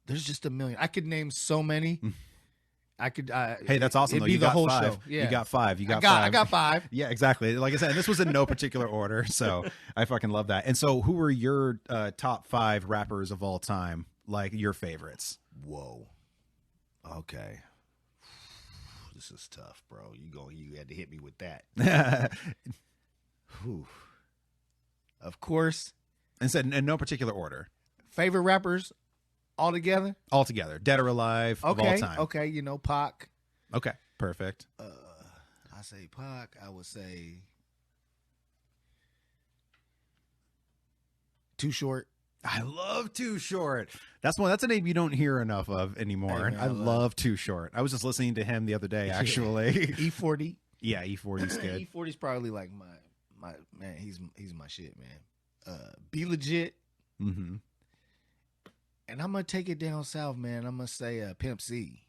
There's just a million. I could name so many. I could. Hey, that's awesome. It'd Though. be You the got whole 5. show. Yeah. You got 5. You got 5. I got 5. Yeah, exactly. Like I said, this was in no particular order, so I fucking love that. And so, who were your top 5 rappers of all time? Like your favorites? Whoa. Okay. This is tough, bro. You had to hit me with that. Whew. Of course. And said in no particular order. Favorite rappers all together? All together, dead or alive, of all time. Okay, you know, Pac. Okay, perfect. I say Pac. I would say Too Short. I love Too Short. That's a name you don't hear enough of anymore. Hey, man, I love Too Short. I was just listening to him the other day, actually. E40. Yeah, E40's good. E40's probably like my man. He's my shit, man. Be Legit. Mm-hmm. And I'm gonna take it down south, man. I'm gonna say Pimp C.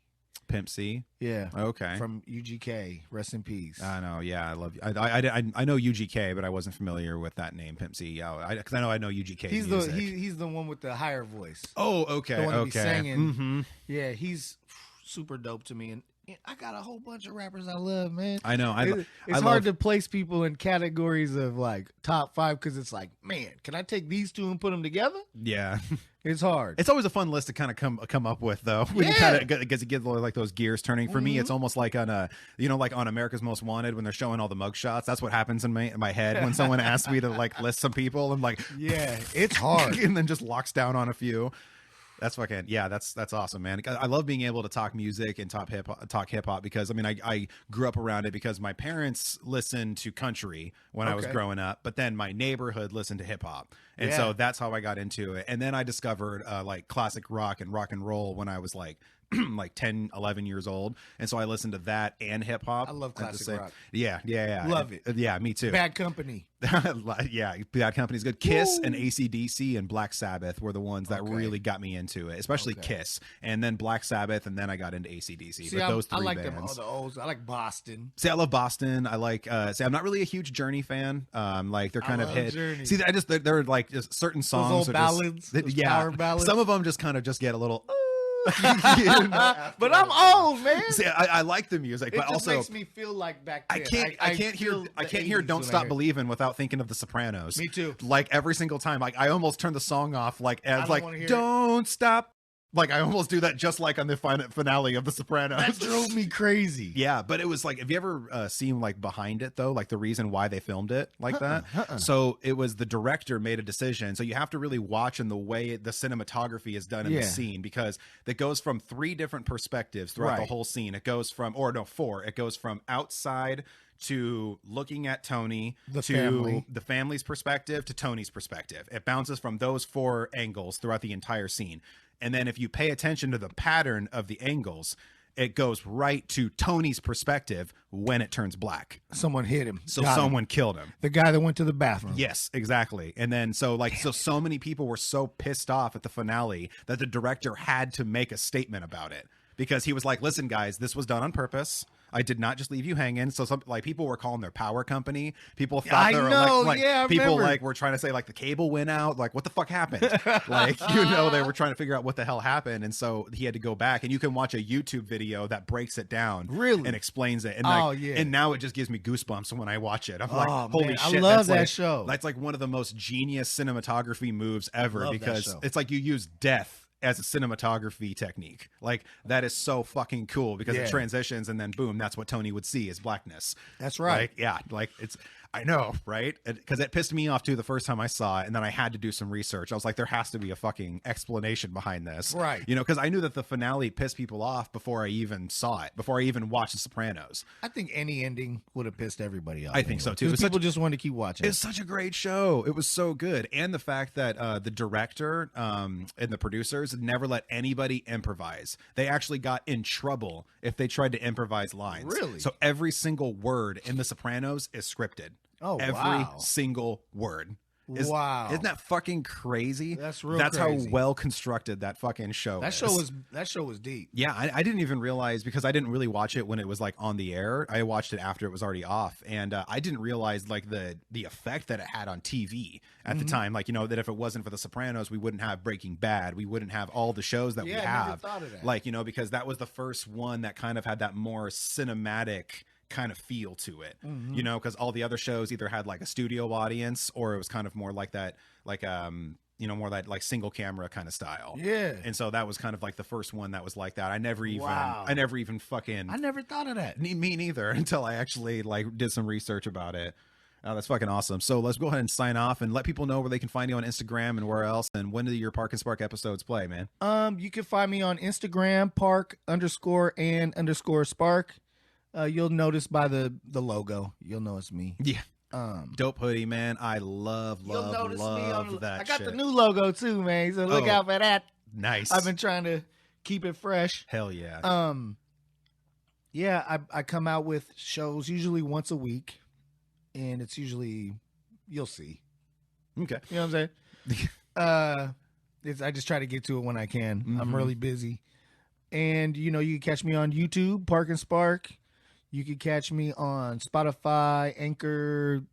Pimp C. Yeah. Okay. From UGK. Rest in peace. I know. Yeah, I love. I know UGK, but I wasn't familiar with that name, Pimp C. Because I know UGK. He's music. he's the one with the higher voice. Oh, okay. The one to okay. be singing. Mm-hmm. Yeah, he's super dope to me, and I got a whole bunch of rappers I love, man. I know. It's hard to place people in categories of like top 5 because it's like, man, can I take these two and put them together? Yeah. It's hard. It's always a fun list to kind of come up with, though. When you kind of get like those gears turning. For me, it's almost like on like on America's Most Wanted when they're showing all the mugshots. That's what happens in my head when someone asks me to like list some people. I'm like, yeah, it's hard, and then just locks down on a few. That's fucking that's awesome, man. I love being able to talk music and talk hip hop because I mean I grew up around it because my parents listened to country when I was growing up, but then my neighborhood listened to hip hop, and so that's how I got into it. And then I discovered like classic rock and roll when I was like 10, 11 years old, and so I listened to that and hip hop. I love classic rock. Yeah. Love it. Yeah, me too. Bad Company. Yeah, Bad Company's good. Kiss and AC/DC and Black Sabbath were the ones that really got me into it, especially Kiss, and then Black Sabbath, and then I got into AC/DC. See, but those 3 I like bands. them. All the olds. I like Boston. See, I love Boston. I like. See, I'm not really a huge Journey fan. Like they're kind of hit. Journey. See, they're like just certain songs. Those old are ballads. Just, those yeah, power ballads. some of them just kind of just get a little. But I'm old, man. See, I like the music, It but just also makes me feel like back then. I can't hear "Don't Stop Believing" without thinking of The Sopranos. Me too. Like every single time, like I almost turn the song off, like as like wanna hear "Don't Stop." Like I almost do that just like on the finale of The Sopranos. That drove me crazy. Yeah, but it was like, have you ever seen like behind it though, like the reason why they filmed it like that? So it was the director made a decision. So you have to really watch in the way the cinematography is done in the scene because it goes from 3 different perspectives throughout the whole scene. It goes from 4. It goes from outside to looking at Tony family. the family's perspective to Tony's perspective. It bounces from those 4 angles throughout the entire scene. And then if you pay attention to the pattern of the angles, it goes right to Tony's perspective when it turns black. Someone hit him. So Got him. someone killed him. The guy that went to the bathroom. Yes, exactly. And then so many people were so pissed off at the finale that the director had to make a statement about it, because he was like, listen guys, this was done on purpose. I did not just leave you hanging. So some like people were calling their power company. People thought they were I people remember. like were trying to say like the cable went out. Like what the fuck happened? Like, they were trying to figure out what the hell happened. And so he had to go back, and you can watch a YouTube video that breaks it down Really? and explains it. And yeah. and now it just gives me goosebumps when I watch it. I'm like, holy man, shit. I love that's that like, show. That's like one of the most genius cinematography moves ever, Love that because show. it's like you use death as a cinematography technique. Like that is so fucking cool, because it transitions and then boom, that's what Tony would see is blackness. That's right. Like, yeah, like it's, I know, right? Because it pissed me off too the first time I saw it, and then I had to do some research. I was like, there has to be a fucking explanation behind this, Right. Because I knew that the finale pissed people off before I even saw it, before I even watched The Sopranos. I think any ending would have pissed everybody off. I think so, too. Because people just wanted to keep watching. It's such a great show. It was so good. And the fact that the director and the producers never let anybody improvise. They actually got in trouble if they tried to improvise lines. Really? So every single word in The Sopranos is scripted. Oh, every wow. single word. Wow. Isn't that fucking crazy? That's real That's crazy. how well constructed that fucking show That is. show was deep. Yeah, I didn't even realize, because I didn't really watch it when it was like on the air. I watched it after it was already off, and I didn't realize like the effect that it had on TV at the time. Like, that if it wasn't for The Sopranos, we wouldn't have Breaking Bad. We wouldn't have all the shows that we I never have. thought of that. Like, because that was the first one that kind of had that more cinematic kind of feel to it, because all the other shows either had like a studio audience, or it was kind of more like that, like more that like single camera kind of style. Yeah. And so that was kind of like the first one that was like that. I never even fucking, I never thought of that. me neither, until I actually like did some research about it. That's fucking awesome. So let's go ahead and sign off and let people know where they can find you on Instagram and where else, and when do your Park and Spark episodes play, man? You can find me on Instagram, park_and_spark. You'll notice by the logo, you'll know it's me. Yeah. Dope hoodie, man. I love that. I got shit. the new logo too, man. So look out for that. Nice. I've been trying to keep it fresh. Hell yeah. Yeah, I come out with shows usually once a week, and it's usually, you'll see. Okay. You know what I'm saying? I just try to get to it when I can. I'm really busy. And, you can catch me on YouTube, Park and Spark. You can catch me on Spotify, Anchor,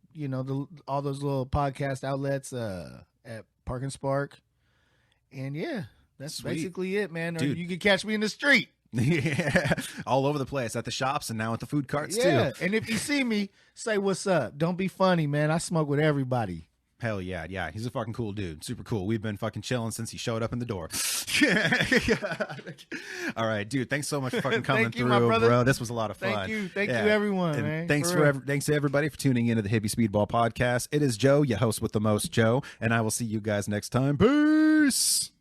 all those little podcast outlets at Park and Spark. And yeah, that's Sweet. Basically it, man. Dude. Or you can catch me in the street. Yeah, all over the place, at the shops and now at the food carts too. And if you see me, say what's up. Don't be funny, man. I smoke with everybody. Hell yeah, yeah. He's a fucking cool dude. Super cool. We've been fucking chilling since he showed up in the door. All right, dude. Thanks so much for fucking coming Thank you, through, my brother. bro. This was a lot of fun. Thank you, everyone. And man. thanks For real. thanks to everybody for tuning into the Hippie Speedball podcast. It is Joe, your host with the most, Joe, and I will see you guys next time. Peace.